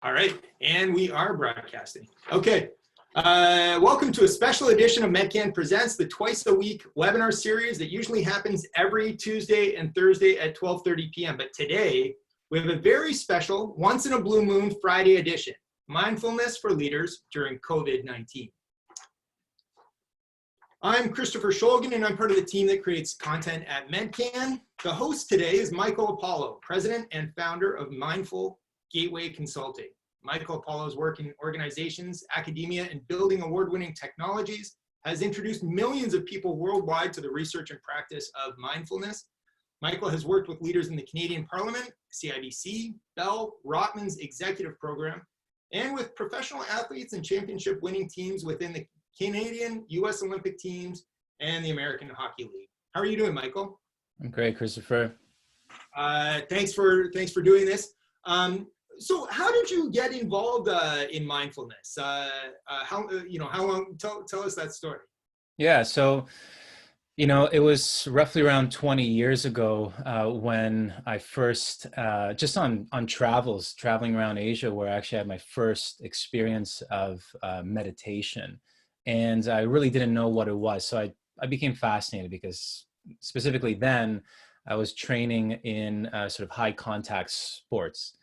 All right, and we are broadcasting. Okay, welcome to a special edition of Medcan Presents, the twice-a-week webinar series that usually happens every Tuesday and Thursday at 12:30 p.m. But today, we have a very special, once-in-a-blue-moon Friday edition, Mindfulness for Leaders during COVID-19. I'm Christopher Shulgan, and I'm part of the team that creates content at Medcan. The host today is Michael Apollo, president and founder of Mindful Gateway Consulting. Michael Apollo's work in organizations, academia, and building award-winning technologies has introduced millions of people worldwide to the research and practice of mindfulness. Michael has worked with leaders in the Canadian Parliament, CIBC, Bell, Rotman's Executive Program, and with professional athletes and championship-winning teams within the Canadian, U.S. Olympic teams, and the American Hockey League. How are you doing, Michael? I'm great, Christopher. Thanks for doing this. So how did you get involved in mindfulness? How long? Tell us that story. Yeah, so it was roughly around 20 years ago when I first just on traveling around Asia, where I actually had my first experience of meditation, and I really didn't know what it was. So I became fascinated because specifically then I was training in sort of high contact sports.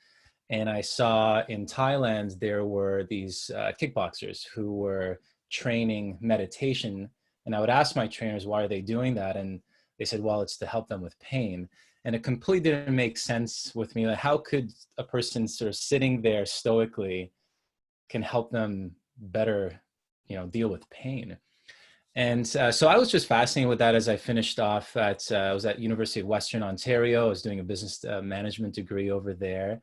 And I saw in Thailand, there were these kickboxers who were training meditation. And I would ask my trainers, why are they doing that? And they said, well, it's to help them with pain. And it completely didn't make sense with me. Like, how could a person sort of sitting there stoically can help them better, deal with pain? And so I was just fascinated with that as I finished off I was at University of Western Ontario. I was doing a business management degree over there.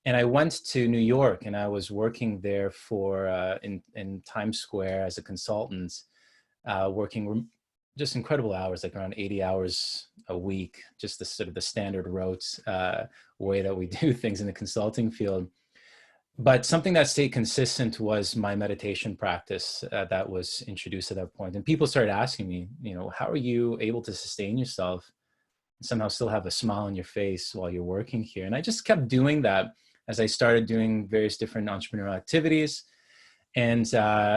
And I went to New York, and I was working there for in Times Square as a consultant, working just incredible hours, like around 80 hours a week, just the sort of the standard rote way that we do things in the consulting field. But something that stayed consistent was my meditation practice that was introduced at that point. And people started asking me, how are you able to sustain yourself and somehow still have a smile on your face while you're working here? And I just kept doing that as I started doing various different entrepreneurial activities, and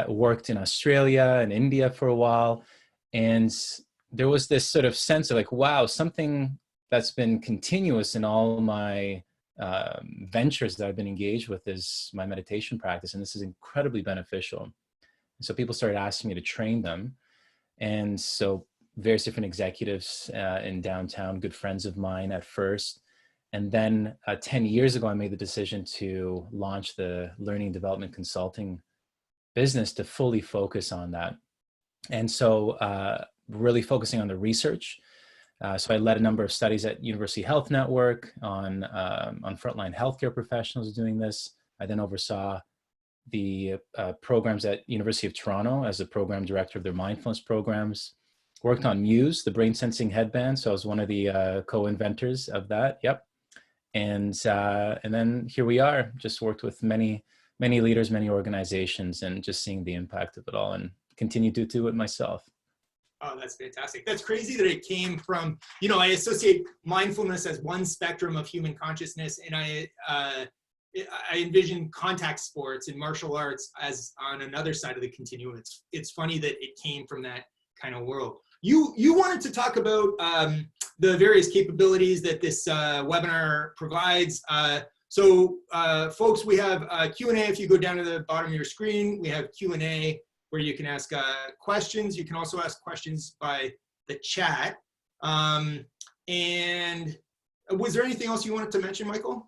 worked in Australia and India for a while. And there was this sort of sense of like, wow, something that's been continuous in all my ventures that I've been engaged with is my meditation practice. And this is incredibly beneficial. And so people started asking me to train them. And so various different executives in downtown, good friends of mine at first. And then 10 years ago, I made the decision to launch the learning and development consulting business to fully focus on that. And so really focusing on the research. So I led a number of studies at University Health Network on frontline healthcare professionals doing this. I then oversaw the programs at University of Toronto as the program director of their mindfulness programs. Worked on Muse, the brain sensing headband. So I was one of the co-inventors of that. Yep. And then here we are, just worked with many leaders, many organizations, and just seeing the impact of it all, and continue to do it myself. Oh, that's fantastic. That's crazy that it came from, I associate mindfulness as one spectrum of human consciousness, and I envision contact sports and martial arts as on another side of the continuum. It's funny that it came from that kind of world. You wanted to talk about the various capabilities that this webinar provides. So folks, we have Q&A. If you go down to the bottom of your screen, we have Q&A where you can ask questions. You can also ask questions by the chat. And was there anything else you wanted to mention, Michael?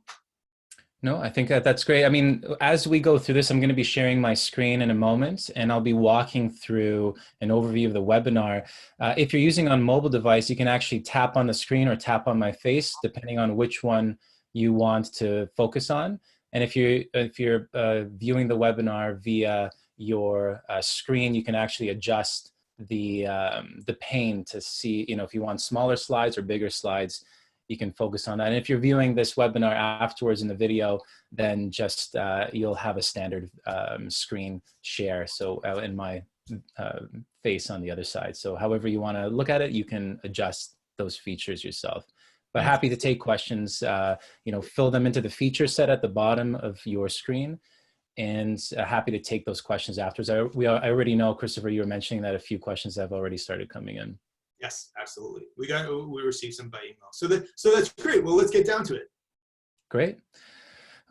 No, I think that's great. I mean, as we go through this, I'm going to be sharing my screen in a moment, and I'll be walking through an overview of the webinar. If you're using on mobile device, you can actually tap on the screen or tap on my face, depending on which one you want to focus on. And if you're viewing the webinar via your screen, you can actually adjust the pane to see, if you want smaller slides or bigger slides, you can focus on that. And if you're viewing this webinar afterwards in the video, then just you'll have a standard screen share. So in my face on the other side. So however you want to look at it, you can adjust those features yourself. But happy to take questions, fill them into the feature set at the bottom of your screen, and happy to take those questions afterwards. I already know, Christopher, you were mentioning that a few questions have already started coming in. Yes, absolutely. We received some by email. So that's great. Well, let's get down to it. Great.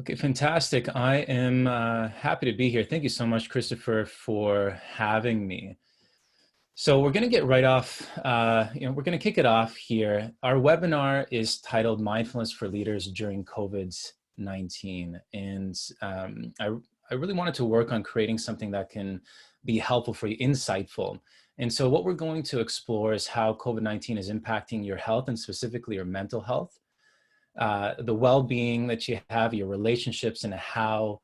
Okay, fantastic. I am happy to be here. Thank you so much, Christopher, for having me. So we're going to get right off, we're going to kick it off here. Our webinar is titled Mindfulness for Leaders During COVID-19. And I really wanted to work on creating something that can be helpful for you, insightful. And so what we're going to explore is how COVID-19 is impacting your health and specifically your mental health, the well-being that you have, your relationships, and how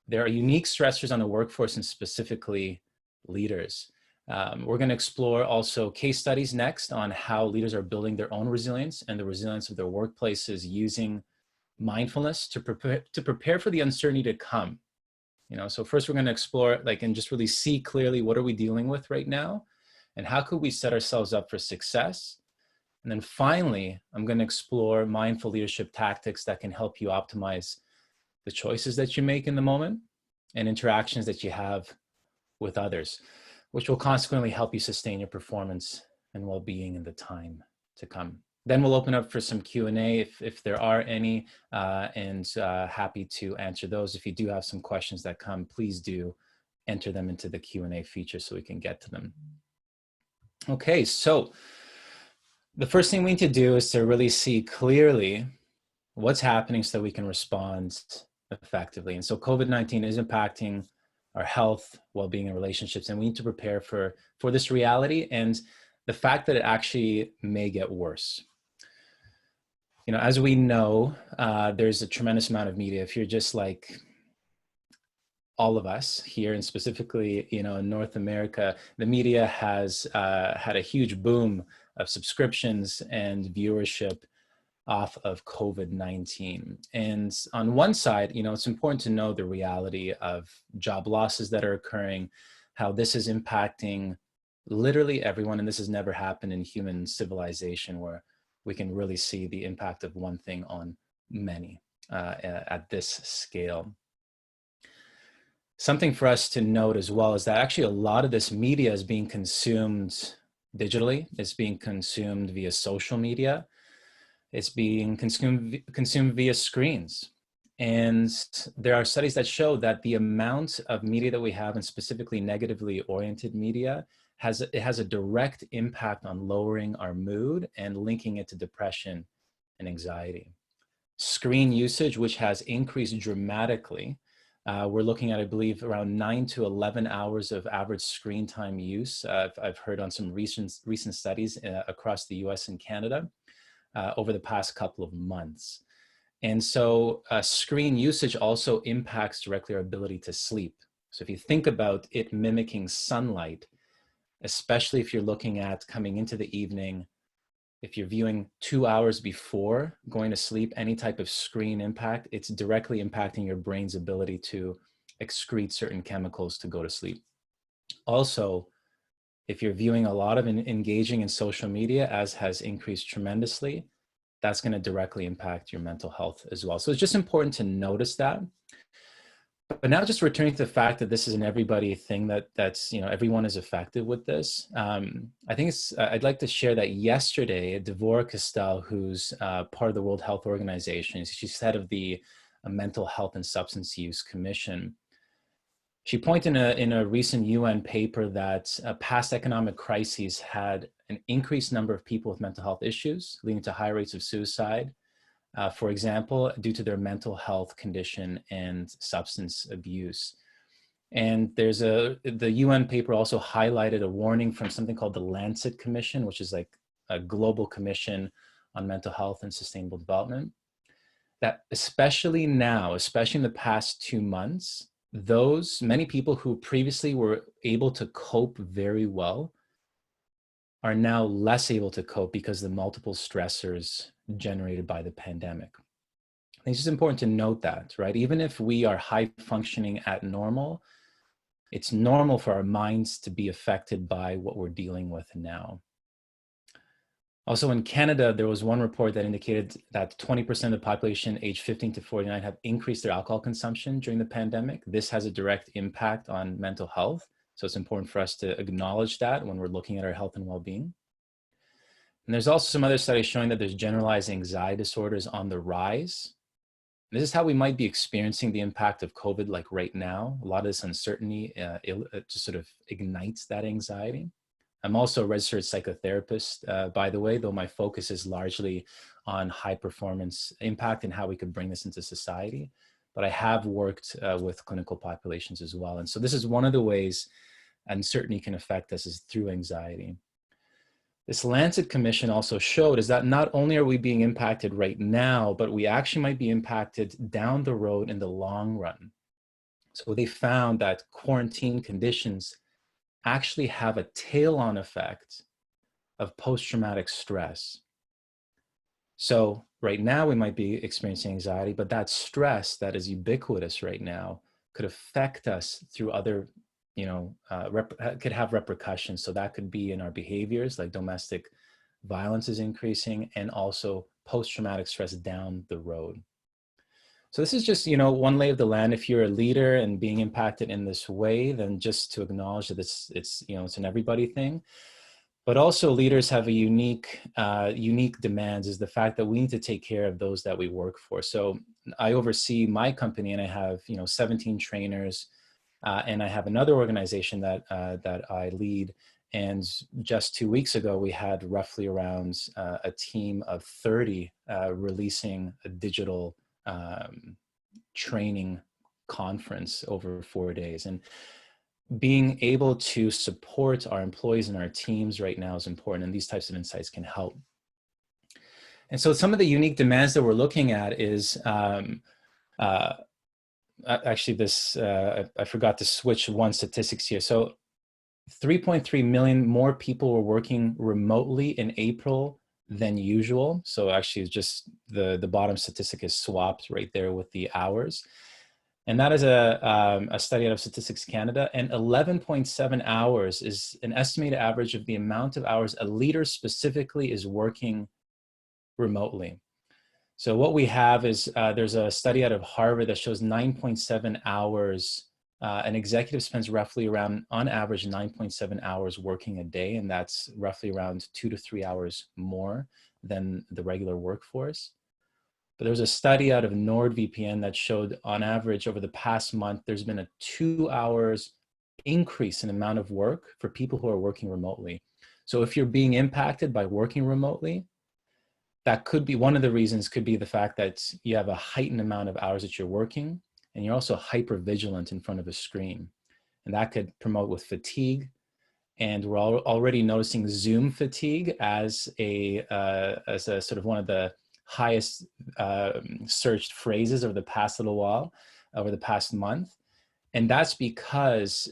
there are unique stressors on the workforce and specifically leaders. We're going to explore also case studies next on how leaders are building their own resilience and the resilience of their workplaces using mindfulness to prepare for the uncertainty to come. So first we're going to explore and just really see clearly what are we dealing with right now and how could we set ourselves up for success. And then finally, I'm going to explore mindful leadership tactics that can help you optimize the choices that you make in the moment and interactions that you have with others, which will consequently help you sustain your performance and well-being in the time to come. Then we'll open up for some Q&A if there are any, and happy to answer those. If you do have some questions that come, please do enter them into the Q&A feature so we can get to them. Okay, so the first thing we need to do is to really see clearly what's happening so that we can respond effectively. And so COVID-19 is impacting our health, well-being, and relationships, and we need to prepare for this reality and the fact that it actually may get worse. As we know, there's a tremendous amount of media. If you're just like all of us here, and specifically, in North America, the media has had a huge boom of subscriptions and viewership off of COVID-19. And on one side, it's important to know the reality of job losses that are occurring, how this is impacting literally everyone. And this has never happened in human civilization where we can really see the impact of one thing on many at this scale. Something for us to note as well is that actually a lot of this media is being consumed digitally. It's being consumed via social media. It's being consumed via screens. And there are studies that show that the amount of media that we have, and specifically negatively oriented media, has a direct impact on lowering our mood and linking it to depression and anxiety. Screen usage, which has increased dramatically. We're looking at, I believe, around 9 to 11 hours of average screen time use. I've heard on some recent studies across the US and Canada over the past couple of months. And so screen usage also impacts directly our ability to sleep. So if you think about it mimicking sunlight, especially if you're looking at coming into the evening, if you're viewing 2 hours before going to sleep, any type of screen impact, it's directly impacting your brain's ability to excrete certain chemicals to go to sleep. Also, if you're viewing a lot of engaging in social media, as has increased tremendously, that's going to directly impact your mental health as well. So it's just important to notice that. But now just returning to the fact that this is an everybody thing, that's everyone is affected with this. I think I'd like to share that yesterday, Devorah Castell, who's part of the World Health Organization, she's head of the Mental Health and Substance Use Commission. She pointed in a recent UN paper that past economic crises had an increased number of people with mental health issues, leading to high rates of suicide, for example, due to their mental health condition and substance abuse. And the UN paper also highlighted a warning from something called the Lancet Commission, which is like a global commission on mental health and sustainable development, that especially now, especially in the past 2 months, many people who previously were able to cope very well are now less able to cope because of the multiple stressors generated by the pandemic. I think it's just important to note that, right? Even if we are high functioning at normal, it's normal for our minds to be affected by what we're dealing with now. Also in Canada, there was one report that indicated that 20% of the population aged 15 to 49 have increased their alcohol consumption during the pandemic. This has a direct impact on mental health. So it's important for us to acknowledge that when we're looking at our health and well-being. And there's also some other studies showing that there's generalized anxiety disorders on the rise. This is how we might be experiencing the impact of COVID like right now. A lot of this uncertainty just sort of ignites that anxiety. I'm also a registered psychotherapist, by the way, though my focus is largely on high performance impact and how we could bring this into society. But I have worked with clinical populations as well. And so this is one of the ways uncertainty can affect us is through anxiety. This Lancet Commission also showed is that not only are we being impacted right now, but we actually might be impacted down the road in the long run. So they found that quarantine conditions actually have a tail-on effect of post-traumatic stress. So right now we might be experiencing anxiety, but that stress that is ubiquitous right now could affect us through other, could have repercussions. So that could be in our behaviors, like domestic violence is increasing, and also post-traumatic stress down the road. So this is just, one lay of the land. If you're a leader and being impacted in this way, then just to acknowledge that it's an everybody thing. But also leaders have a unique demands is the fact that we need to take care of those that we work for. So I oversee my company and I have, 17 trainers and I have another organization that I lead. And just 2 weeks ago, we had roughly around a team of 30 releasing a digital training conference over 4 days. And being able to support our employees and our teams right now is important, and these types of insights can help. And so some of the unique demands that we're looking at is, actually this, I forgot to switch one statistics here. So 3.3 million more people were working remotely in April than usual. So actually it's just the bottom statistic is swapped right there with the hours. And that is a study out of Statistics Canada, and 11.7 hours is an estimated average of the amount of hours a leader specifically is working remotely. So what we have is there's a study out of Harvard that shows 9.7 hours. An executive spends roughly around, on average, 9.7 hours working a day, and that's roughly around 2 to 3 hours more than the regular workforce. But there was a study out of NordVPN that showed on average over the past month, there's been a 2 hours increase in amount of work for people who are working remotely. So if you're being impacted by working remotely, that could be one of the reasons could be the fact that you have a heightened amount of hours that you're working, and you're also hyper vigilant in front of a screen. And that could promote with fatigue. And we're already noticing Zoom fatigue as a sort of one of the highest searched phrases over the past little while, over the past month. And that's because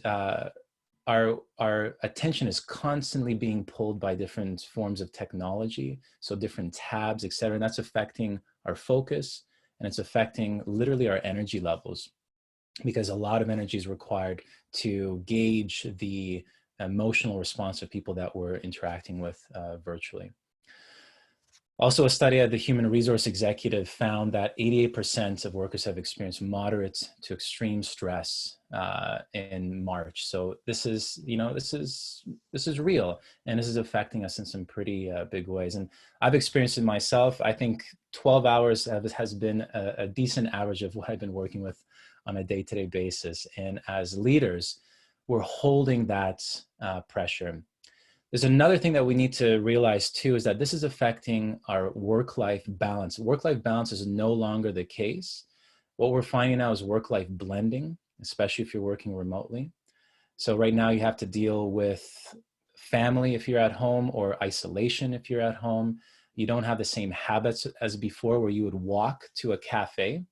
our attention is constantly being pulled by different forms of technology. So different tabs, et cetera, and that's affecting our focus, and it's affecting literally our energy levels, because a lot of energy is required to gauge the emotional response of people that we're interacting with virtually. Also, a study at the Human Resource Executive found that 88% of workers have experienced moderate to extreme stress in March. So this is, this is real, and this is affecting us in some pretty big ways. And I've experienced it myself. I think 12 hours has been a decent average of what I've been working with on a day-to-day basis. And as leaders, we're holding that pressure. There's another thing that we need to realize too, is that this is affecting our work-life balance. Work-life balance is no longer the case. What we're finding now is work-life blending, especially if you're working remotely. So right now you have to deal with family if you're at home, or isolation if you're at home. You don't have the same habits as before, where you would walk to a cafe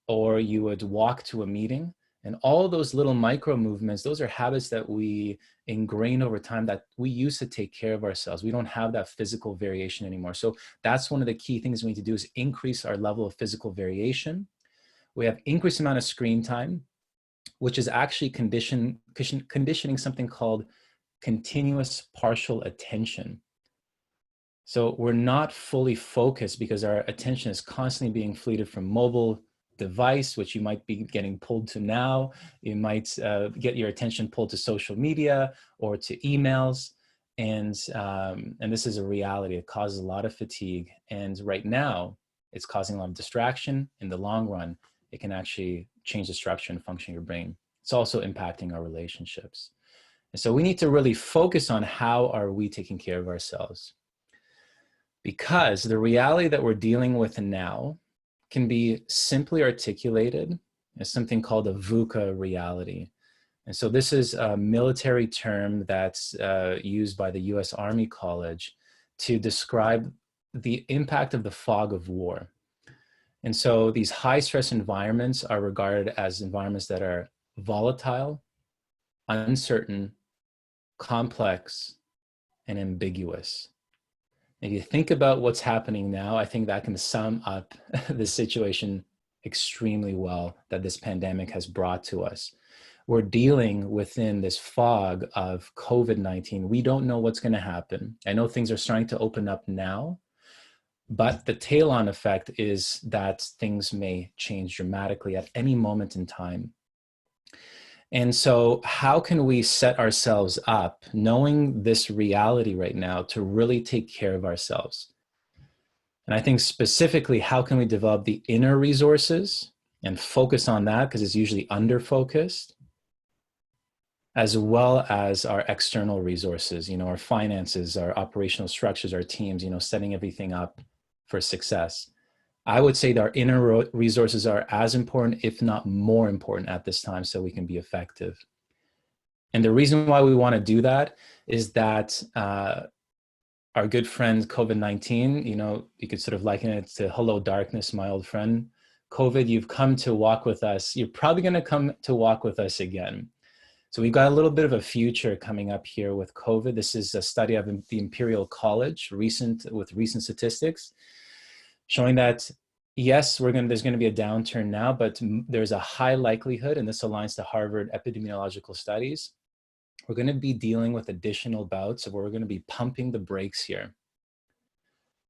or you would walk to a meeting. And all those little micro movements, those are habits that we ingrain over time that we used to take care of ourselves. We don't have that physical variation anymore. So that's one of the key things we need to do, is increase our level of physical variation. We have increased amount of screen time, which is actually conditioning something called continuous partial attention. So we're not fully focused because our attention is constantly being fleeted from mobile device, which you might be getting pulled to now. You might get your attention pulled to social media or to emails. And this is a reality. It causes a lot of fatigue. And right now, it's causing a lot of distraction. In the long run, it can actually change the structure and function of your brain. It's also impacting our relationships. And so we need to really focus on how are we taking care of ourselves. Because the reality that we're dealing with now can be simply articulated as something called a VUCA reality. And so this is a military term that's used by the US Army College to describe the impact of the fog of war. And so these high stress environments are regarded as environments that are volatile, uncertain, complex, and ambiguous. If you think about what's happening now, I think that can sum up the situation extremely well that this pandemic has brought to us. We're dealing within this fog of COVID-19. We don't know what's going to happen. I know things are starting to open up now, but the tail-on effect is that things may change dramatically at any moment in time. And so how can we set ourselves up, knowing this reality right now, to really take care of ourselves? And I think specifically, how can we develop the inner resources and focus on that, because it's usually under-focused, as well as our external resources, our finances, our operational structures, our teams, setting everything up for success. I would say that our inner resources are as important, if not more important at this time, so we can be effective. And the reason why we want to do that is that our good friend COVID-19, you could sort of liken it to hello darkness, my old friend. COVID, you've come to walk with us. You're probably going to come to walk with us again. So we've got a little bit of a future coming up here with COVID. This is a study of the Imperial College, with recent statistics, showing that, yes, there's going to be a downturn now, but there's a high likelihood, and this aligns to Harvard epidemiological studies, we're going to be dealing with additional bouts of where we're going to be pumping the brakes here.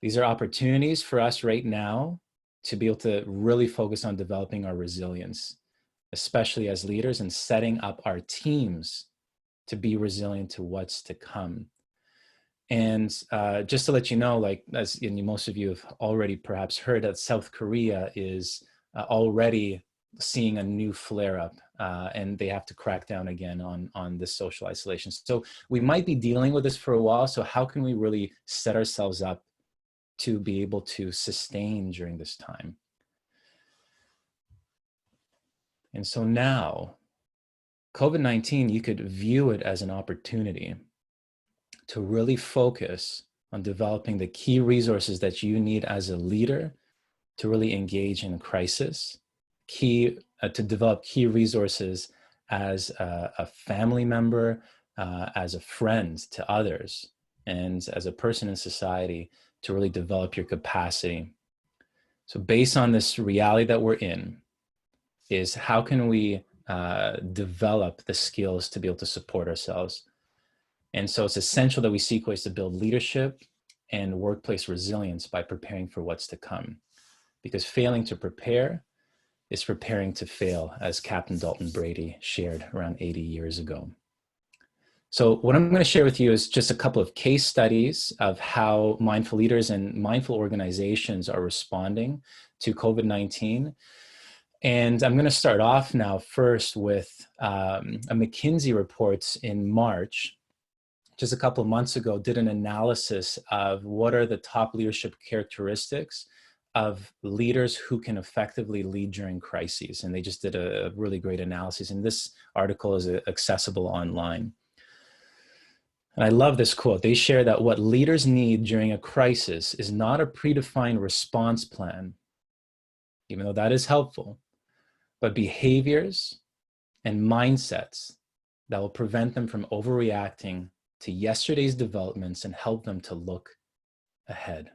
These are opportunities for us right now to be able to really focus on developing our resilience, especially as leaders, and setting up our teams to be resilient to what's to come. And just to let you know, as most of you have already perhaps heard, that South Korea is already seeing a new flare-up, and they have to crack down again on this social isolation. So we might be dealing with this for a while. So how can we really set ourselves up to be able to sustain during this time? And so now, COVID-19, you could view it as an opportunity to really focus on developing the key resources that you need as a leader to really engage in a crisis, to develop key resources as a family member, as a friend to others, and as a person in society to really develop your capacity. So based on this reality that we're in, is how can we develop the skills to be able to support ourselves? And so it's essential that we seek ways to build leadership and workplace resilience by preparing for what's to come. Because failing to prepare is preparing to fail, as Captain Dalton Brady shared around 80 years ago. So what I'm going to share with you is just a couple of case studies of how mindful leaders and mindful organizations are responding to COVID-19. And I'm going to start off now first with a McKinsey report in March, just a couple of months ago, did an analysis of what are the top leadership characteristics of leaders who can effectively lead during crises. And they just did a really great analysis. And this article is accessible online. And I love this quote. They share that what leaders need during a crisis is not a predefined response plan, even though that is helpful, but behaviors and mindsets that will prevent them from overreacting to yesterday's developments and help them to look ahead.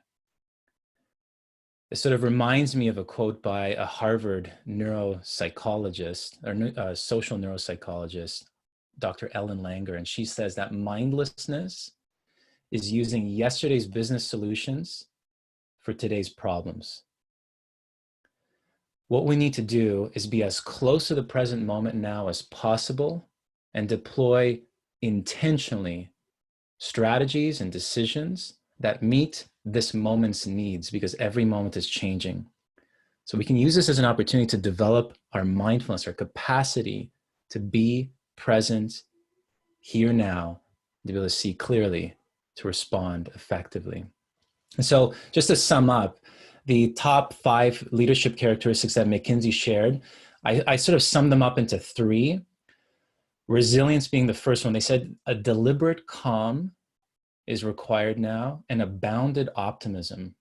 It sort of reminds me of a quote by a Harvard neuropsychologist, or social neuropsychologist, Dr. Ellen Langer, and she says that mindlessness is using yesterday's business solutions for today's problems. What we need to do is be as close to the present moment now as possible and deploy intentionally strategies and decisions that meet this moment's needs, because every moment is changing. So we can use this as an opportunity to develop our mindfulness, our capacity to be present here now, to be able to see clearly, to respond effectively. And so just to sum up, the top 5 leadership characteristics that McKinsey shared, I sort of summed them up into 3. Resilience being the first one. They said a deliberate calm is required now, and a bounded optimism.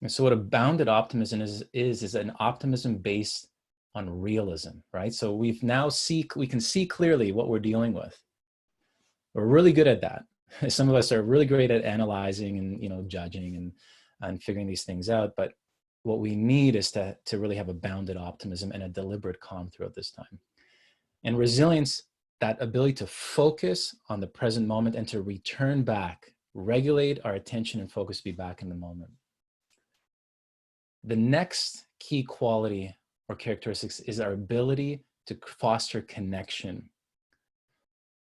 And so what a bounded optimism is an optimism based on realism, right? So we can see clearly what we're dealing with. We're really good at that. Some of us are really great at analyzing and judging and figuring these things out. But what we need is to really have a bounded optimism and a deliberate calm throughout this time. And resilience, that ability to focus on the present moment and to return back, regulate our attention and focus, be back in the moment. The next key quality or characteristics is our ability to foster connection.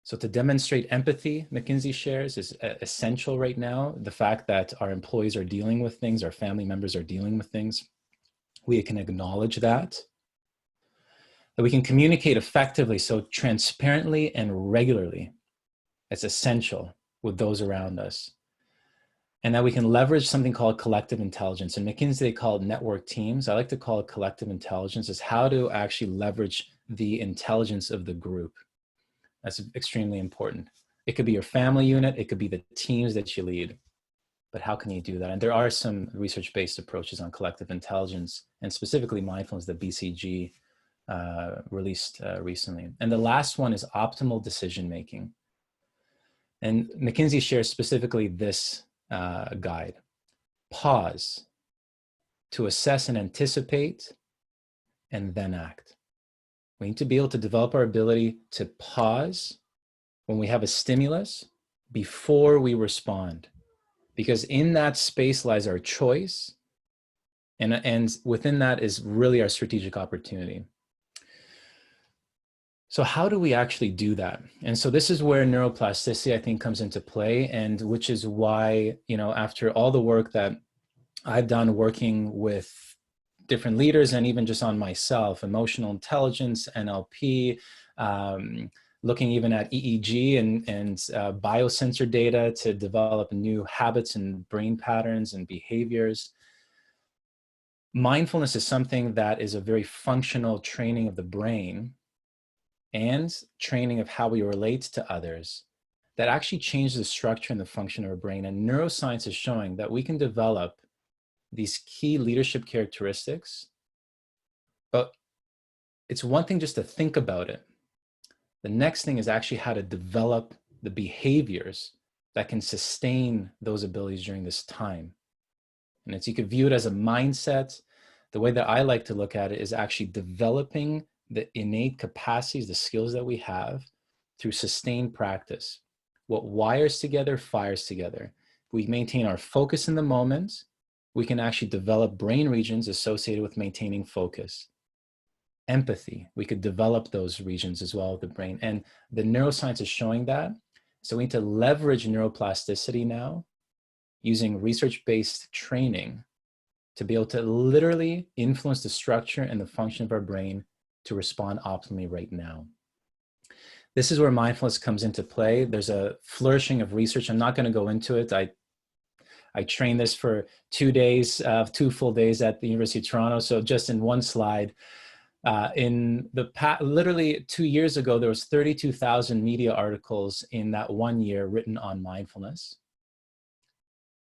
So to demonstrate empathy, McKinsey shares, is essential right now. The fact that our employees are dealing with things, our family members are dealing with things, we can acknowledge that. That we can communicate effectively, so transparently and regularly. It's essential with those around us. And that we can leverage something called collective intelligence. In McKinsey, they call it network teams. I like to call it collective intelligence, is how to actually leverage the intelligence of the group. That's extremely important. It could be your family unit, it could be the teams that you lead, but how can you do that? And there are some research-based approaches on collective intelligence, and specifically mindfulness that BCG released recently. And the last one is optimal decision-making. And McKinsey shares specifically this guide. Pause to assess and anticipate, and then act. We need to be able to develop our ability to pause when we have a stimulus before we respond, because in that space lies our choice, and within that is really our strategic opportunity. So how do we actually do that? And so this is where neuroplasticity, I think, comes into play, and which is why, after all the work that I've done working with different leaders and even just on myself, emotional intelligence, NLP, looking even at EEG and biosensor data to develop new habits and brain patterns and behaviors. Mindfulness is something that is a very functional training of the brain and training of how we relate to others that actually changes the structure and the function of our brain. And neuroscience is showing that we can develop these key leadership characteristics, but it's one thing just to think about it. The next thing is actually how to develop the behaviors that can sustain those abilities during this time. And you could view it as a mindset. The way that I like to look at it is actually developing the innate capacities, the skills that we have through sustained practice. What wires together, fires together. If we maintain our focus in the moment, we can actually develop brain regions associated with maintaining focus. Empathy, we could develop those regions as well with the brain. And the neuroscience is showing that. So we need to leverage neuroplasticity now using research-based training to be able to literally influence the structure and the function of our brain to respond optimally right now. This is where mindfulness comes into play. There's a flourishing of research. I'm not going to go into it. I trained this for 2 days, 2 full days at the University of Toronto. So just in one slide, literally 2 years ago, there was 32,000 media articles in that 1 year written on mindfulness.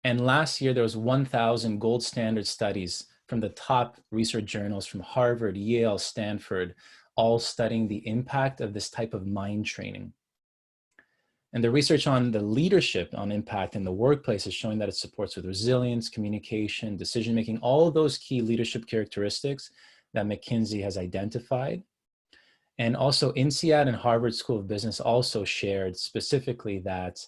And last year, there was 1,000 gold standard studies from the top research journals from Harvard, Yale, Stanford, all studying the impact of this type of mind training. And the research on the leadership on impact in the workplace is showing that it supports with resilience, communication, decision-making, all of those key leadership characteristics that McKinsey has identified. And also INSEAD and Harvard School of Business also shared specifically that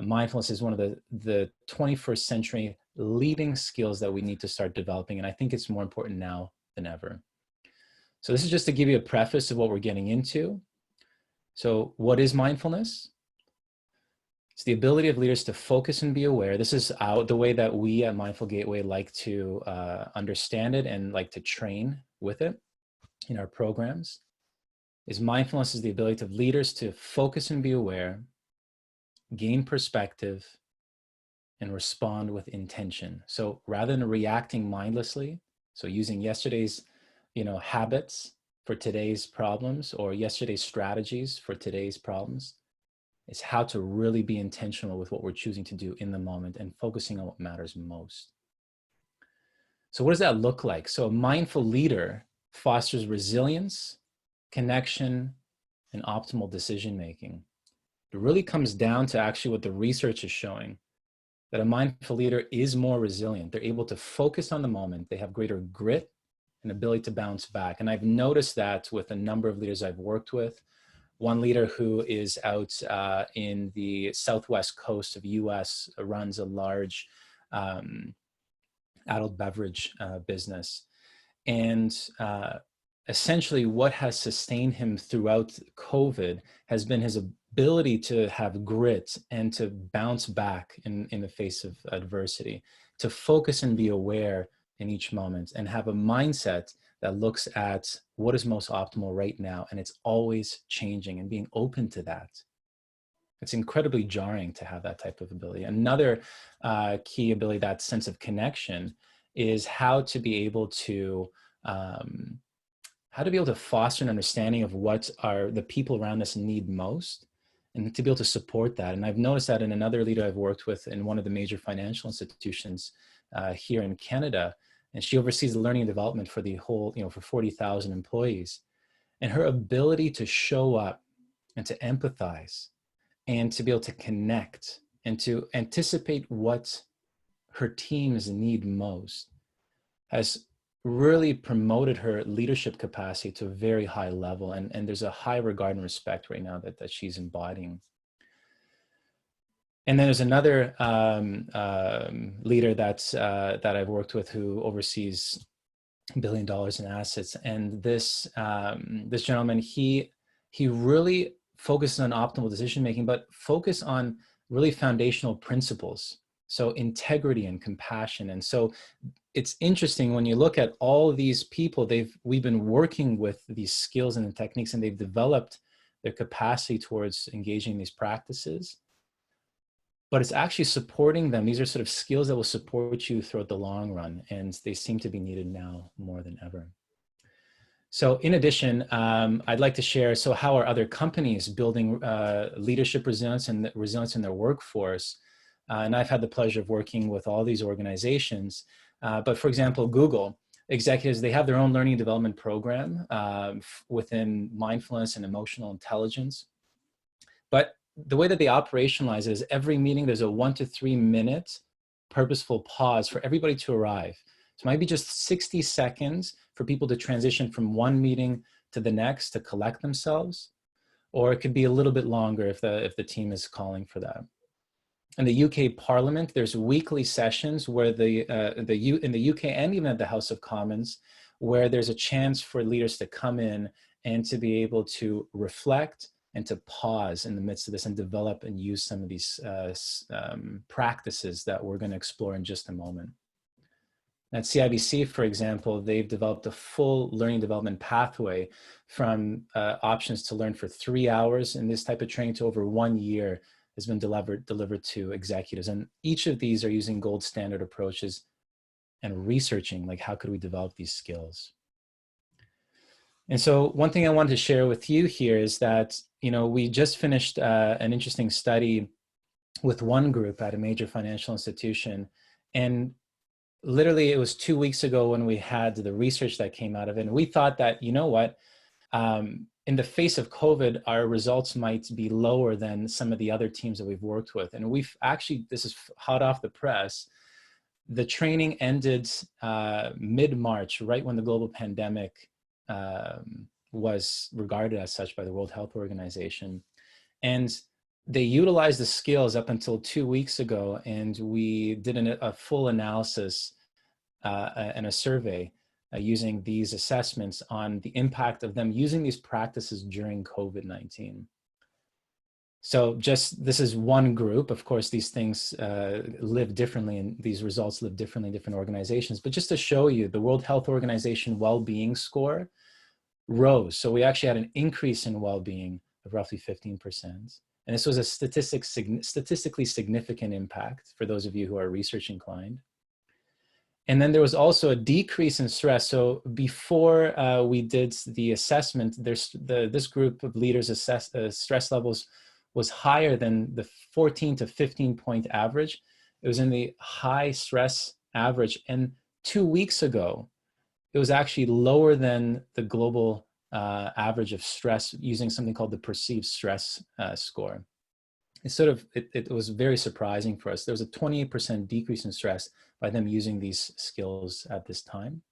mindfulness is one of the 21st century leading skills that we need to start developing. And I think it's more important now than ever. So this is just to give you a preface of what we're getting into. So what is mindfulness? It's the ability of leaders to focus and be aware. This is the way that we at Mindful Gateway like to understand it and like to train with it in our programs. Mindfulness is the ability of leaders to focus and be aware, gain perspective, and respond with intention. So rather than reacting mindlessly, so using yesterday's, habits for today's problems or yesterday's strategies for today's problems, is how to really be intentional with what we're choosing to do in the moment and focusing on what matters most. So what does that look like? So a mindful leader fosters resilience, connection, and optimal decision-making. It really comes down to actually what the research is showing, that a mindful leader is more resilient. They're able to focus on the moment. They have greater grit and ability to bounce back. And I've noticed that with a number of leaders I've worked with. One leader who is out in the southwest coast of US runs a large adult beverage business. And essentially what has sustained him throughout COVID has been his ability to have grit and to bounce back in the face of adversity, to focus and be aware in each moment and have a mindset that looks at what is most optimal right now, and it's always changing, and being open to that. It's incredibly jarring to have that type of ability. Another key ability, that sense of connection, is how to be able to foster an understanding of what the people around us need most, and to be able to support that. And I've noticed that in another leader I've worked with in one of the major financial institutions here in Canada, and she oversees the learning and development for the whole, for 40,000 employees. And her ability to show up and to empathize and to be able to connect and to anticipate what her teams need most has really promoted her leadership capacity to a very high level. And there's a high regard and respect right now that she's embodying. And then there's another leader that I've worked with who oversees $1 billion in assets. And this gentleman, he really focuses on optimal decision making, but focus on really foundational principles. So integrity and compassion. And so it's interesting when you look at all of these people, we've been working with these skills and the techniques, and they've developed their capacity towards engaging these practices. But it's actually supporting them. These are sort of skills that will support you throughout the long run, and they seem to be needed now more than ever. So in addition, I'd like to share, so how are other companies building leadership resilience and resilience in their workforce? And I've had the pleasure of working with all these organizations. But for example, Google executives, they have their own learning and development program within mindfulness and emotional intelligence. But the way that they operationalize it is every meeting, there's a 1 to 3 minute purposeful pause for everybody to arrive. So it might be just 60 seconds for people to transition from one meeting to the next to collect themselves, or it could be a little bit longer if the team is calling for that. In the UK Parliament, there's weekly sessions where in the UK and even at the House of Commons, where there's a chance for leaders to come in and to be able to reflect and to pause in the midst of this and develop and use some of these practices that we're going to explore in just a moment. At CIBC, for example, they've developed a full learning development pathway from options to learn for 3 hours in this type of training to over 1 year has been delivered to executives. And each of these are using gold standard approaches and researching, like, how could we develop these skills? And so one thing I wanted to share with you here is that, we just finished an interesting study with one group at a major financial institution. And literally it was 2 weeks ago when we had the research that came out of it. And we thought that, in the face of COVID, our results might be lower than some of the other teams that we've worked with. And we've actually, this is hot off the press, the training ended mid-March, right when the global pandemic was regarded as such by the World Health Organization. And they utilized the skills up until 2 weeks ago, and we did a full analysis and a survey using these assessments on the impact of them using these practices during COVID-19. So this is one group. Of course, these things live differently, and these results live differently in different organizations. But just to show you, the World Health Organization well-being score rose. So we actually had an increase in well-being of roughly 15%. And this was a statistically significant impact for those of you who are research inclined. And then there was also a decrease in stress. So before we did the assessment, this group of leaders assessed stress levels was higher than the 14 to 15 point average. It was in the high stress average. And 2 weeks ago, it was actually lower than the global average of stress using something called the perceived stress score. It was very surprising for us. There was a 28% decrease in stress by them using these skills at this time.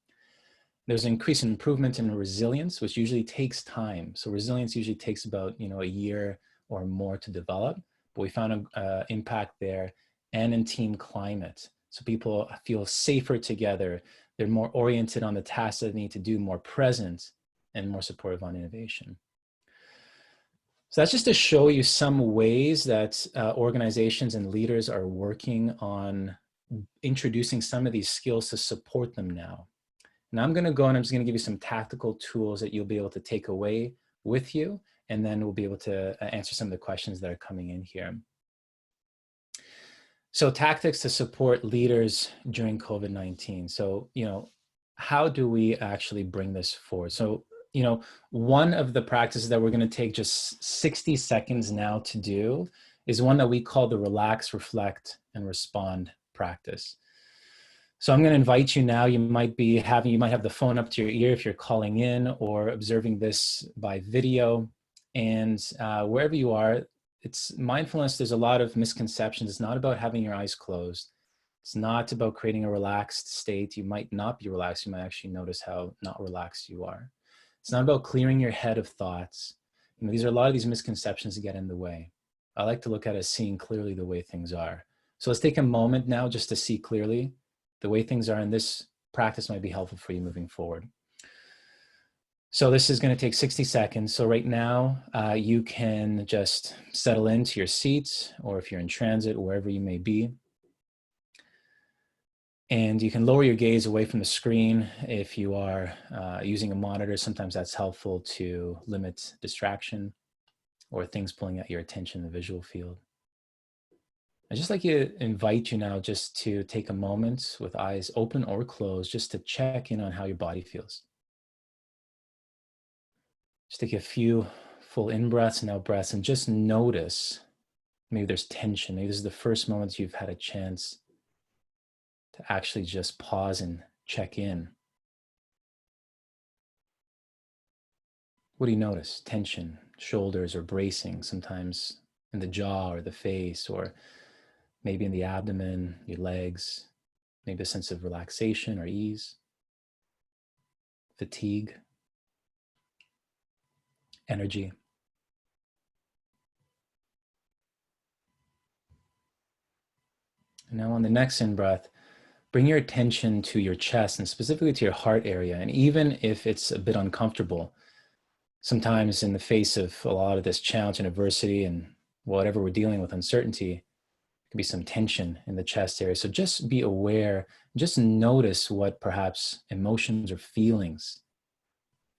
There's an increase in improvement in resilience, which usually takes time. So resilience usually takes about a year or more to develop, but we found an impact there, and in team climate. So people feel safer together. They're more oriented on the tasks that they need to do, more present, and more supportive on innovation. So that's just to show you some ways that organizations and leaders are working on introducing some of these skills to support them now. And I'm going to go and I'm just going to give you some tactical tools that you'll be able to take away with you, and then we'll be able to answer some of the questions that are coming in here. So tactics to support leaders during COVID-19. So, how do we actually bring this forward? So, one of the practices that we're going to take just 60 seconds now to do is one that we call the relax, reflect, and respond practice. So I'm going to invite you now. You might have the phone up to your ear if you're calling in or observing this by video. And wherever you are, it's mindfulness. There's a lot of misconceptions. It's not about having your eyes closed. It's not about creating a relaxed state. You might not be relaxed. You might actually notice how not relaxed you are. It's not about clearing your head of thoughts. These are a lot of these misconceptions that get in the way. I like to look at it as seeing clearly the way things are. So let's take a moment now just to see clearly the way things are, and this practice might be helpful for you moving forward. So this is going to take 60 seconds. So right now, you can just settle into your seats, or if you're in transit, wherever you may be. And you can lower your gaze away from the screen. If you are using a monitor, sometimes that's helpful to limit distraction or things pulling at your attention in the visual field. I'd just like to invite you now just to take a moment with eyes open or closed, just to check in on how your body feels. Just take a few full in-breaths and out-breaths, and just notice maybe there's tension. Maybe this is the first moment you've had a chance to actually just pause and check in. What do you notice? Tension, shoulders or bracing, sometimes in the jaw or the face, or maybe in the abdomen, your legs, maybe a sense of relaxation or ease, fatigue, energy. And now on the next in-breath, bring your attention to your chest and specifically to your heart area. And even if it's a bit uncomfortable, sometimes in the face of a lot of this challenge and adversity and whatever we're dealing with, uncertainty, could be some tension in the chest area. So just be aware, just notice what perhaps emotions or feelings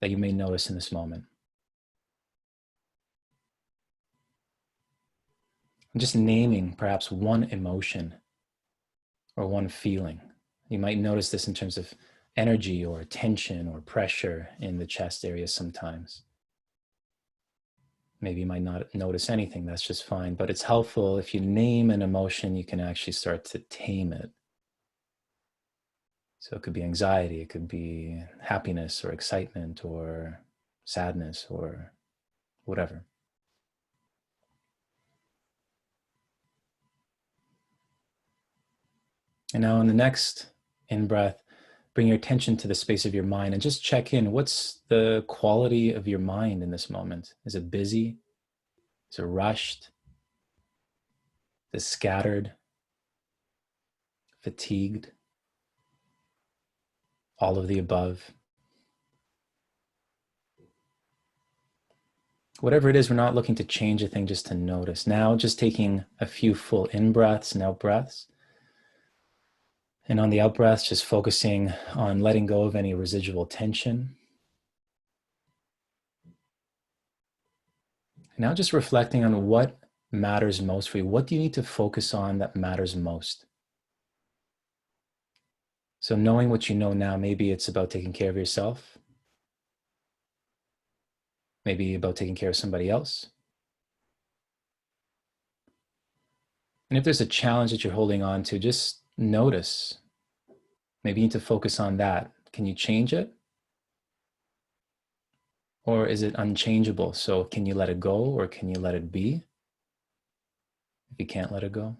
that you may notice in this moment. And just naming perhaps one emotion or one feeling. You might notice this in terms of energy or tension or pressure in the chest area sometimes. Maybe you might not notice anything, that's just fine, but it's helpful if you name an emotion, you can actually start to tame it. So it could be anxiety, it could be happiness or excitement or sadness or whatever. And now on the next in-breath, bring your attention to the space of your mind and just check in. What's the quality of your mind in this moment? Is it busy? Is it rushed? the scattered, fatigued, all of the above. Whatever it is, we're not looking to change a thing, just to notice. Now, just taking a few full in-breaths and out-breaths. And on the out-breaths, just focusing on letting go of any residual tension. Now just reflecting on what matters most for you. What do you need to focus on that matters most? So knowing what you know now, maybe it's about taking care of yourself. Maybe about taking care of somebody else. And if there's a challenge that you're holding on to, just notice. Maybe you need to focus on that. Can you change it? Or is it unchangeable? So can you let it go, or can you let it be? If you can't let it go.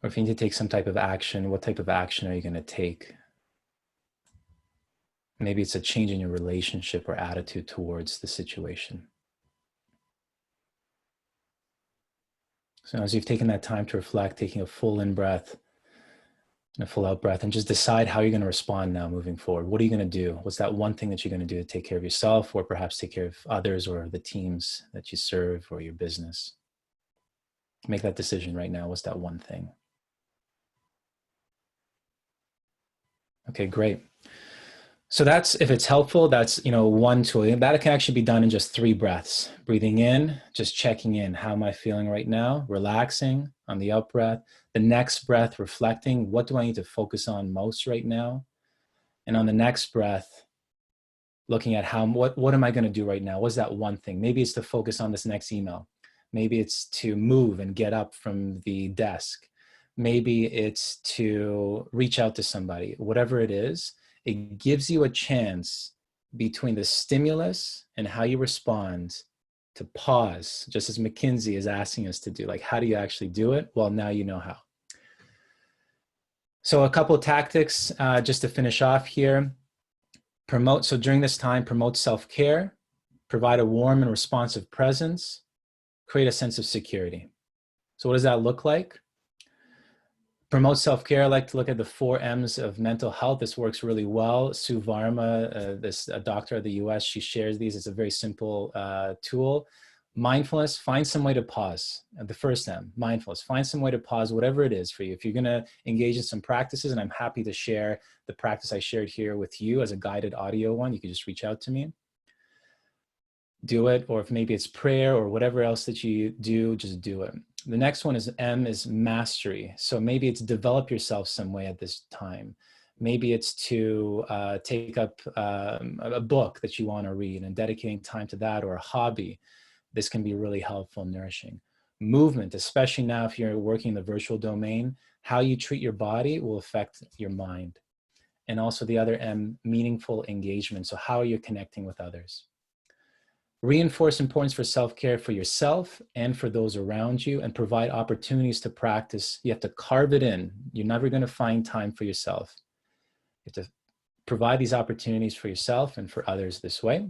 Or if you need to take some type of action, what type of action are you going to take? Maybe it's a change in your relationship or attitude towards the situation. So as you've taken that time to reflect, taking a full in-breath and a full out-breath, and just decide how you're going to respond now moving forward. What are you going to do? What's that one thing that you're going to do to take care of yourself, or perhaps take care of others or the teams that you serve or your business? Make that decision right now. What's that one thing? Okay, great. So that's, if it's helpful, that's, one tool. That can actually be done in just 3 breaths. Breathing in, just checking in. How am I feeling right now? Relaxing on the out breath. The next breath, reflecting. What do I need to focus on most right now? And on the next breath, looking at what am I going to do right now? What's that one thing? Maybe it's to focus on this next email. Maybe it's to move and get up from the desk. Maybe it's to reach out to somebody. Whatever it is, it gives you a chance between the stimulus and how you respond to pause, just as McKinsey is asking us to do. Like, how do you actually do it? Well, now you know how. So a couple of tactics just to finish off here. So during this time, promote self-care, provide a warm and responsive presence, create a sense of security. So what does that look like? Promote self-care. I like to look at the 4 M's of mental health. This works really well. Sue Varma, a doctor of the US, she shares these. It's a very simple tool. Mindfulness, find some way to pause. The first M, mindfulness, find some way to pause, whatever it is for you. If you're gonna engage in some practices, and I'm happy to share the practice I shared here with you as a guided audio one, you can just reach out to me. Do it, or if maybe it's prayer or whatever else that you do, just do it. The next one is M, is mastery. So maybe it's develop yourself some way at this time. Maybe it's to take up a book that you want to read and dedicating time to that, or a hobby. This can be really helpful and nourishing. Movement, especially now if you're working in the virtual domain, how you treat your body will affect your mind. And also the other M, meaningful engagement. So how are you connecting with others? Reinforce importance for self-care for yourself and for those around you, and provide opportunities to practice. You have to carve it in. You're never going to find time for yourself. You have to provide these opportunities for yourself and for others this way.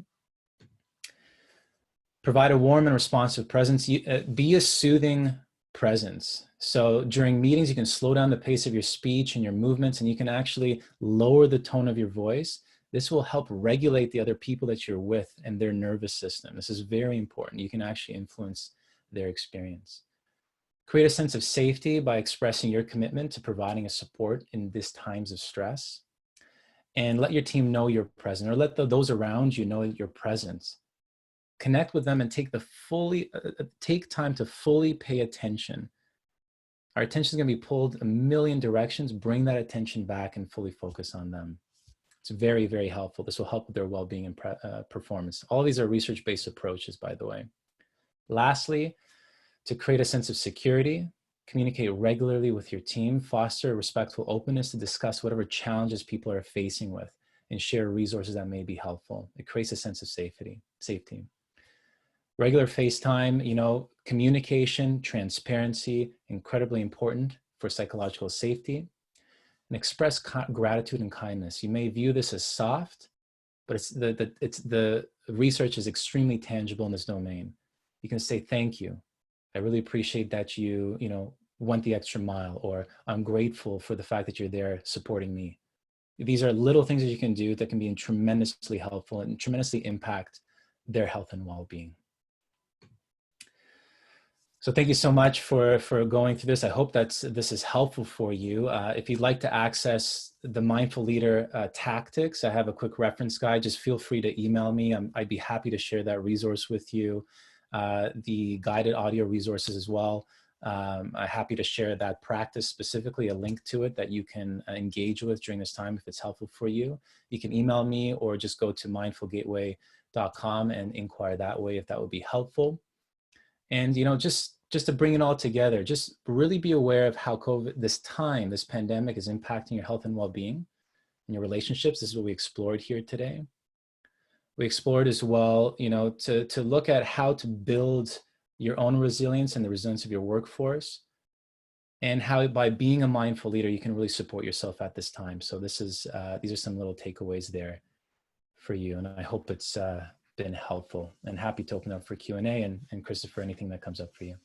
Provide a warm and responsive presence. Be a soothing presence. So during meetings, you can slow down the pace of your speech and your movements, and you can actually lower the tone of your voice. This will help regulate the other people that you're with and their nervous system. This is very important. You can actually influence their experience. Create a sense of safety by expressing your commitment to providing a support in these times of stress. And let your team know you're present, or let those around you know you're present. Connect with them and take time to fully pay attention. Our attention is going to be pulled a million directions. Bring that attention back and fully focus on them. It's very, very helpful. This will help with their well-being and performance. All of these are research-based approaches, by the way. Lastly, to create a sense of security, communicate regularly with your team, foster respectful openness to discuss whatever challenges people are facing with, and share resources that may be helpful. It creates a sense of safety. Regular FaceTime, communication, transparency, incredibly important for psychological safety. And express gratitude and kindness. You may view this as soft, but the research is extremely tangible in this domain. You can say thank you I really appreciate that you, went the extra mile, or I'm grateful for the fact that you're there supporting me. These are little things that you can do that can be tremendously helpful and tremendously impact their health and well-being. So thank you so much for going through this. I hope this is helpful for you. If you'd like to access the Mindful Leader tactics, I have a quick reference guide. Just feel free to email me. I'd be happy to share that resource with you. The guided audio resources as well. I'm happy to share that practice specifically, a link to it that you can engage with during this time if it's helpful for you. You can email me or just go to mindfulgateway.com and inquire that way if that would be helpful. And, just to bring it all together, just really be aware of how this pandemic is impacting your health and well-being and your relationships. This is what we explored here today. We explored as well, to look at how to build your own resilience and the resilience of your workforce, and how by being a mindful leader, you can really support yourself at this time. So these are some little takeaways there for you. And I hope it's been helpful, and happy to open up for Q&A, and Christopher, anything that comes up for you.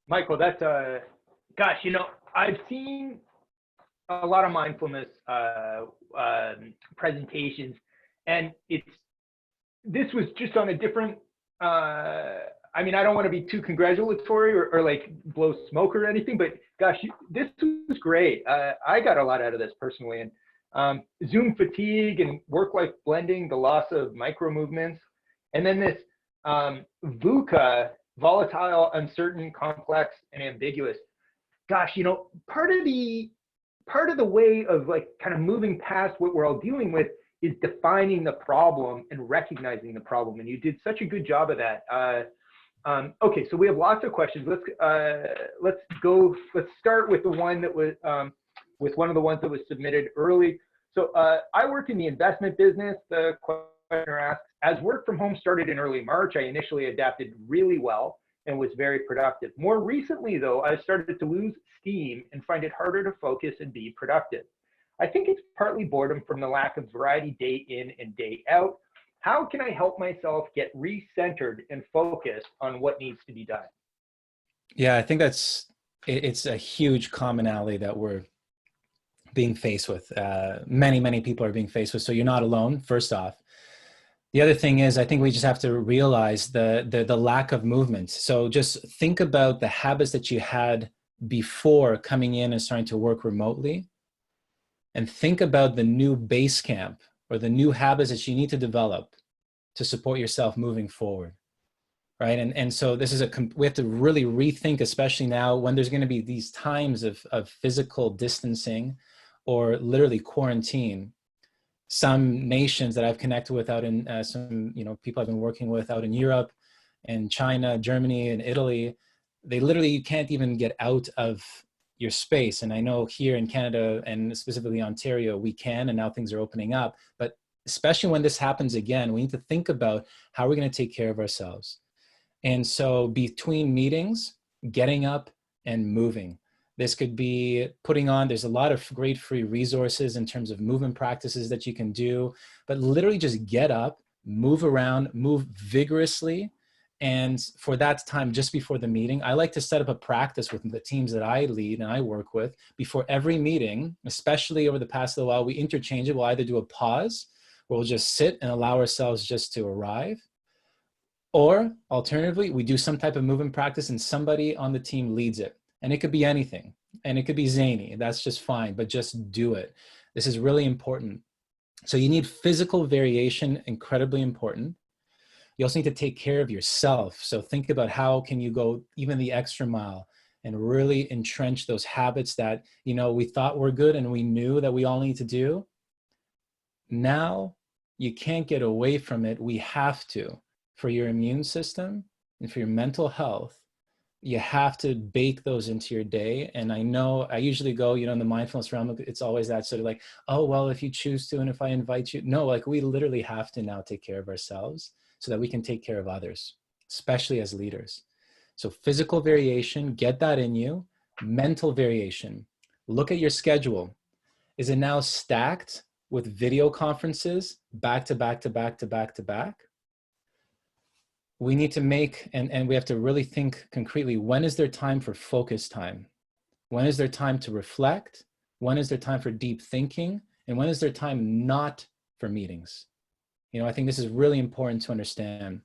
Michael, that's, gosh, I've seen a lot of mindfulness presentations, and this was just on a different, I don't want to be too congratulatory or like blow smoke or anything, but gosh, this was great. I got a lot out of this personally, and Zoom fatigue and work-life blending, the loss of micro movements, and then this VUCA, volatile, uncertain, complex, and ambiguous. Gosh, part of the way of like kind of moving past what we're all dealing with is defining the problem and recognizing the problem. And you did such a good job of that. Okay, so we have lots of questions. Let's start with the one that was with one of the ones that was submitted early. So I work in the investment business. The questioner asks, as work from home started in early March, I initially adapted really well and was very productive. More recently, though, I started to lose steam and find it harder to focus and be productive. I think it's partly boredom from the lack of variety day in and day out. How can I help myself get recentered and focused on what needs to be done? Yeah, I think it's a huge commonality that we're being faced with. Many people are being faced with. So you're not alone, first off. The other thing is, I think we just have to realize the lack of movement. So just think about the habits that you had before coming in and starting to work remotely, and think about the new base camp or the new habits that you need to develop to support yourself moving forward, right? And so this is we have to really rethink, especially now when there's going to be these times of physical distancing or literally quarantine. Some nations that I've connected with out in some people I've been working with out in Europe and China, Germany, and Italy, you can't even get out of your space. And I know here in Canada and specifically Ontario, we can, and now things are opening up. But especially when this happens again, we need to think about how we're going to take care of ourselves. And so between meetings, getting up and moving. This could be there's a lot of great free resources in terms of movement practices that you can do, but literally just get up, move around, move vigorously. And for that time, just before the meeting, I like to set up a practice with the teams that I lead and I work with before every meeting, especially over the past little while. We interchange it. We'll either do a pause where we'll just sit and allow ourselves just to arrive, or alternatively, we do some type of movement practice and somebody on the team leads it. And it could be anything, and it could be zany. That's just fine, but just do it. This is really important. So you need physical variation, incredibly important. You also need to take care of yourself. So think about how can you go even the extra mile and really entrench those habits that, we thought were good and we knew that we all need to do. Now you can't get away from it. We have to, for your immune system and for your mental health. You have to bake those into your day. And I know I usually go, in the mindfulness realm, it's always that sort of like, oh, well, if you choose to, and if I invite you, no, like we literally have to now take care of ourselves so that we can take care of others, especially as leaders. So physical variation, get that in you. Mental variation, look at your schedule. Is it now stacked with video conferences back to back to back to back to back? we need to make, and we have to really think concretely, when is there time for focus time? When is there time to reflect? When is there time for deep thinking? And when is there time not for meetings? You know, I think this is really important to understand.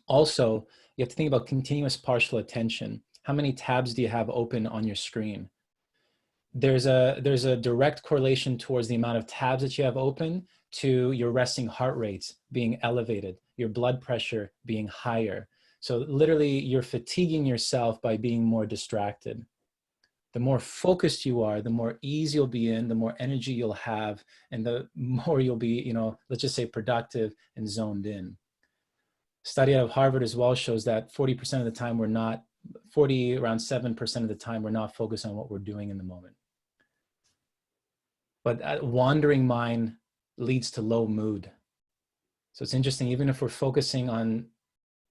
Also, you have to think about continuous partial attention. How many tabs do you have open on your screen? There's a direct correlation towards the amount of tabs that you have open to your resting heart rates being elevated, your blood pressure being higher. So literally you're fatiguing yourself by being more distracted. The more focused you are, the more ease you'll be in, the more energy you'll have, and the more you'll be, you know, let's just say productive and zoned in. Study out of Harvard as well shows that 40% of the time we're not, around 7% of the time we're not focused on what we're doing in the moment. But a wandering mind leads to low mood. So it's interesting, even if we're focusing on,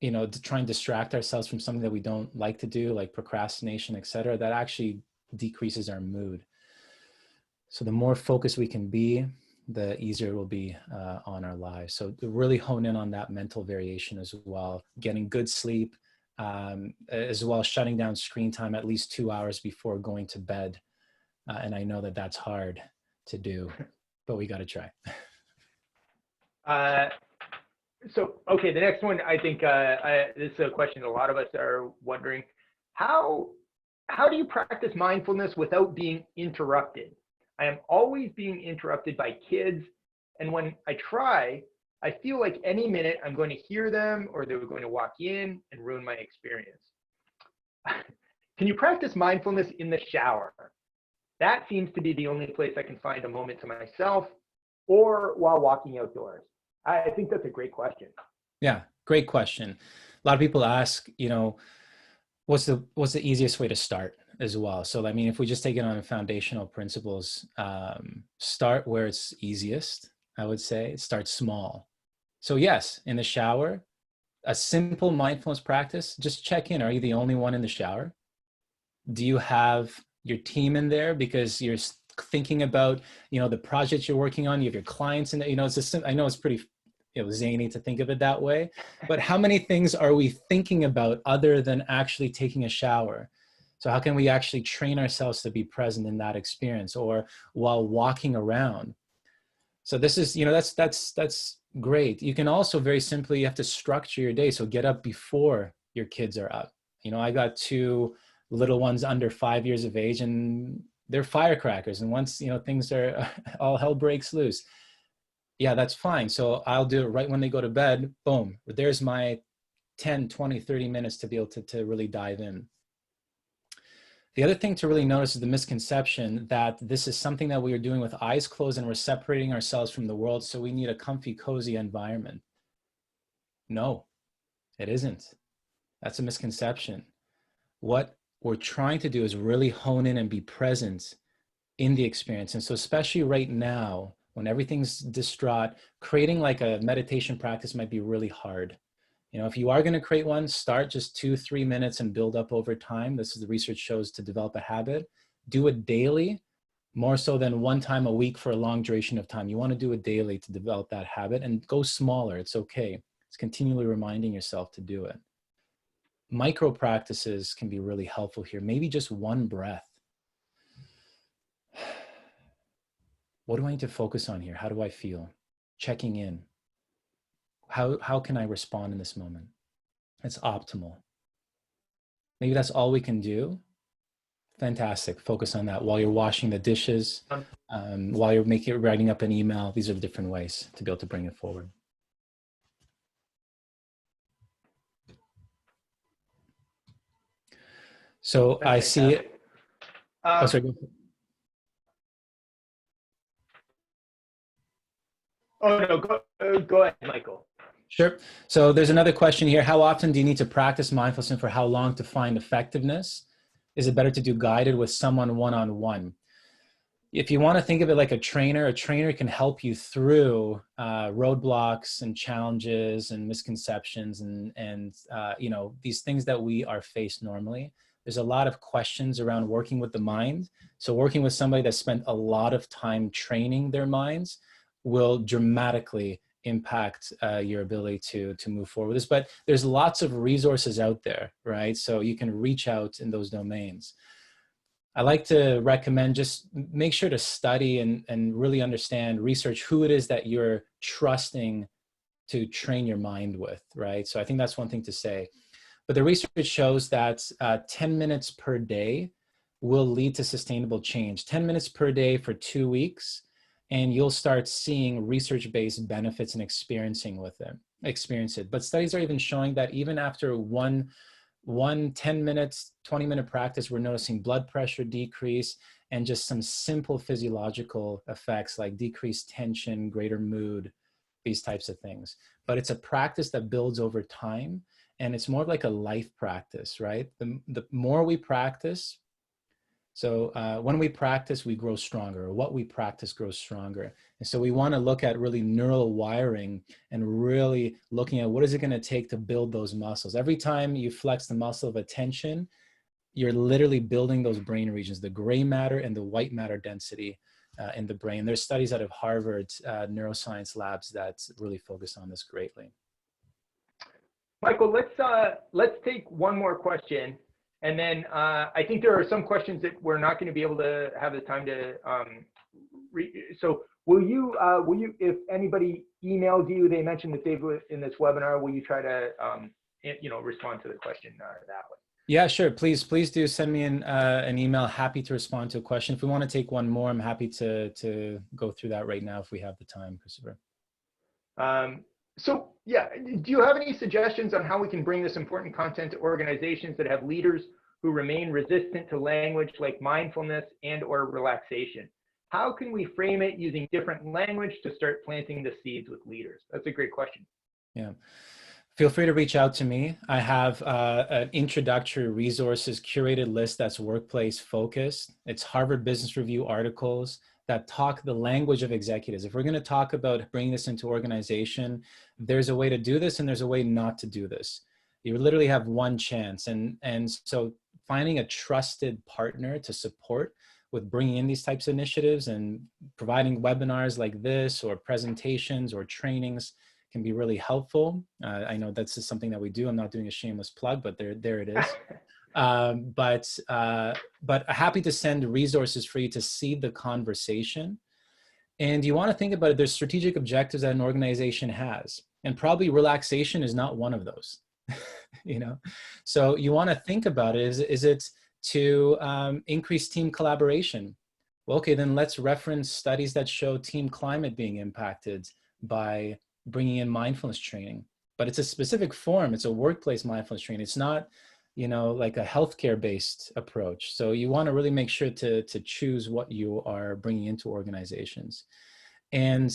you know, to try and distract ourselves from something that we don't like to do, like procrastination, et cetera, that actually decreases our mood. So the more focused we can be, the easier it will be on our lives. So to really hone in on that mental variation as well, getting good sleep, as well as shutting down screen time at least 2 hours before going to bed. And I know that that's hard to do, but we got to try. So, okay, the next one, I think this is a question a lot of us are wondering. How do you practice mindfulness without being interrupted? I am always being interrupted by kids, and when I try, I feel like any minute I'm going to hear them or they're going to walk in and ruin my experience. Can you practice mindfulness in the shower? That seems to be the only place I can find a moment to myself, or while walking outdoors. I think that's a great question. Yeah, great question. A lot of people ask, you know, what's the easiest way to start as well? So, I mean, if we just take it on foundational principles, start where it's easiest, I would say. Start small. So yes, in the shower, a simple mindfulness practice, just check in. Are you the only one in the shower? Do you have your team in there because you're thinking about, you know, the project you're working on? You have your clients in there. You know, I know it's pretty, you know, zany to think of it that way, but how many things are we thinking about other than actually taking a shower? So how can we actually train ourselves to be present in that experience, or while walking around? So this is, you know, that's great. You can also very simply, you have to structure your day. So get up before your kids are up. You know, I got 2 little ones under 5 years of age, and they're firecrackers. And once, you know, things are, all hell breaks loose. Yeah, that's fine. So I'll do it right when they go to bed. Boom. There's my 10, 20, 30 minutes to be able to really dive in. The other thing to really notice is the misconception that this is something that we are doing with eyes closed and we're separating ourselves from the world, so we need a comfy, cozy environment. No, it isn't. That's a misconception. What we're trying to do is really hone in and be present in the experience. And so especially right now, when everything's distraught, creating like a meditation practice might be really hard. You know, if you are going to create one, start just 2-3 minutes and build up over time. This is the research shows to develop a habit. Do it daily, more so than one time a week for a long duration of time. You want to do it daily to develop that habit, and go smaller. It's okay. It's continually reminding yourself to do it. Micro practices can be really helpful here. Maybe just one breath. What do I need to focus on here? How do I feel? Checking in. How can I respond in this moment? It's optimal. Maybe that's all we can do. Fantastic. Focus on that while you're washing the dishes, while you're writing up an email. These are the different ways to be able to bring it forward. So I see it. Oh, sorry. Oh no, go ahead, Michael. Sure. So there's another question here. How often do you need to practice mindfulness, and for how long to find effectiveness? Is it better to do guided with someone one-on-one? If you want to think of it like a trainer can help you through roadblocks and challenges and misconceptions and you know, these things that we are faced normally. There's a lot of questions around working with the mind. So working with somebody that spent a lot of time training their minds will dramatically impact your ability to move forward with this. But there's lots of resources out there, right? So you can reach out in those domains. I like to recommend just make sure to study and really understand, research who it is that you're trusting to train your mind with, right? So I think that's one thing to say. But the research shows that 10 minutes per day will lead to sustainable change. 10 minutes per day for 2 weeks, and you'll start seeing research-based benefits and experience it. But studies are even showing that even after one 10 minutes, 20-minute practice, we're noticing blood pressure decrease and just some simple physiological effects like decreased tension, greater mood, these types of things. But it's a practice that builds over time, and it's more like a life practice, right? The more we practice, so when we practice, we grow stronger. What we practice grows stronger. And so we want to look at really neural wiring and really looking at what is it going to take to build those muscles. Every time you flex the muscle of attention, you're literally building those brain regions, the gray matter and the white matter density in the brain. There's studies out of Harvard neuroscience labs that really focus on this greatly. Michael, let's take one more question. And then I think there are some questions that we're not going to be able to have the time to so will you, if anybody emails you, they mentioned that they've in this webinar, will you try to, respond to the question that way? Yeah, sure. Please do send me an email. Happy to respond to a question. If we want to take one more, I'm happy to go through that right now if we have the time, Christopher. So yeah, do you have any suggestions on how we can bring this important content to organizations that have leaders who remain resistant to language like mindfulness and or relaxation? How can we frame it using different language to start planting the seeds with leaders? That's a great question. Yeah. Feel free to reach out to me. I have an introductory resources curated list that's workplace focused. It's Harvard Business Review articles that talk the language of executives. If we're going to talk about bringing this into organization, there's a way to do this and there's a way not to do this. You literally have one chance. And so finding a trusted partner to support with bringing in these types of initiatives and providing webinars like this or presentations or trainings can be really helpful. I know that's something that we do. I'm not doing a shameless plug, but there it is. But happy to send resources for you to seed the conversation. And you want to think about it, there's strategic objectives that an organization has, and probably relaxation is not one of those. So you want to think about it, is it to increase team collaboration? Well, okay, then let's reference studies that show team climate being impacted by bringing in mindfulness training. But it's a specific form. It's a workplace mindfulness training. It's not like a healthcare-based approach. So you want to really make sure to choose what you are bringing into organizations. And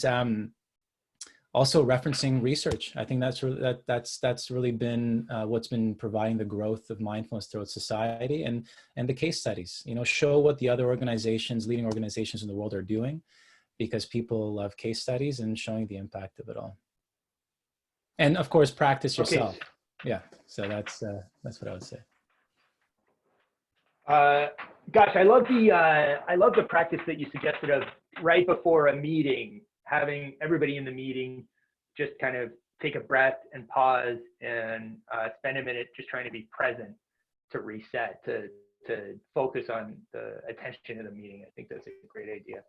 also referencing research. I think that's really been what's been providing the growth of mindfulness throughout society, and the case studies. Show what the other organizations, leading organizations in the world are doing, because people love case studies and showing the impact of it all. And of course, practice yourself. Okay. Yeah, so that's what I would say. Gosh, I love the practice that you suggested of right before a meeting, having everybody in the meeting just kind of take a breath and pause and spend a minute just trying to be present, to reset, to focus on the attention of the meeting. I think that's a great idea.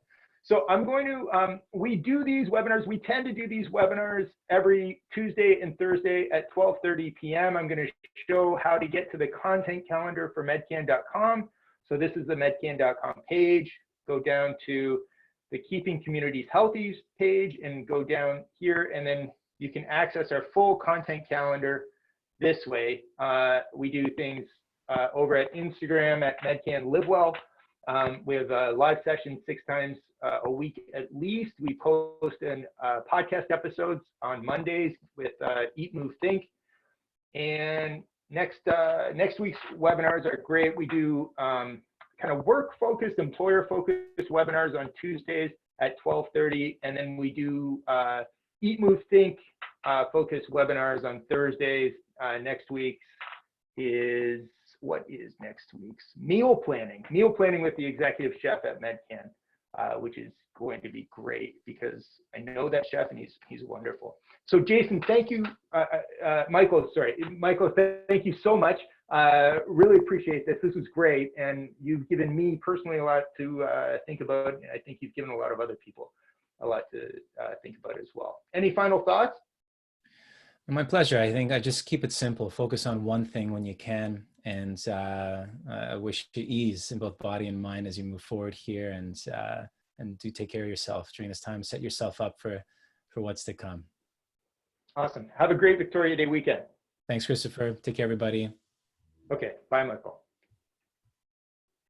So I'm going to, we do these webinars, we tend to do these webinars every Tuesday and Thursday at 12:30 p.m. I'm going to show how to get to the content calendar for medcan.com. So this is the medcan.com page. Go down to the Keeping Communities Healthy page and go down here, and then you can access our full content calendar this way. We do things over at Instagram at Medcan Live Well. We have live sessions 6 times a week at least. We post podcast episodes on Mondays with Eat, Move, Think. And next week's webinars are great. We do kind of work-focused, employer-focused webinars on Tuesdays at 12:30, and then we do Eat, Move, Think focused webinars on Thursdays. Next week's is, what is next week's? Meal planning with the executive chef at Medcan. which is going to be great because I know that chef and he's wonderful. So Jason, thank you. Michael, thank you so much. Really appreciate this. This was great, and you've given me personally a lot to think about, and I think you've given a lot of other people a lot to think about as well. Any final thoughts? My pleasure. I think I just keep it simple. Focus on one thing when you can, and I wish you ease in both body and mind as you move forward here, and do take care of yourself during this time. Set yourself up for what's to come. Awesome. Have a great Victoria Day weekend. Thanks, Christopher. Take care, everybody. Okay. Bye, Michael.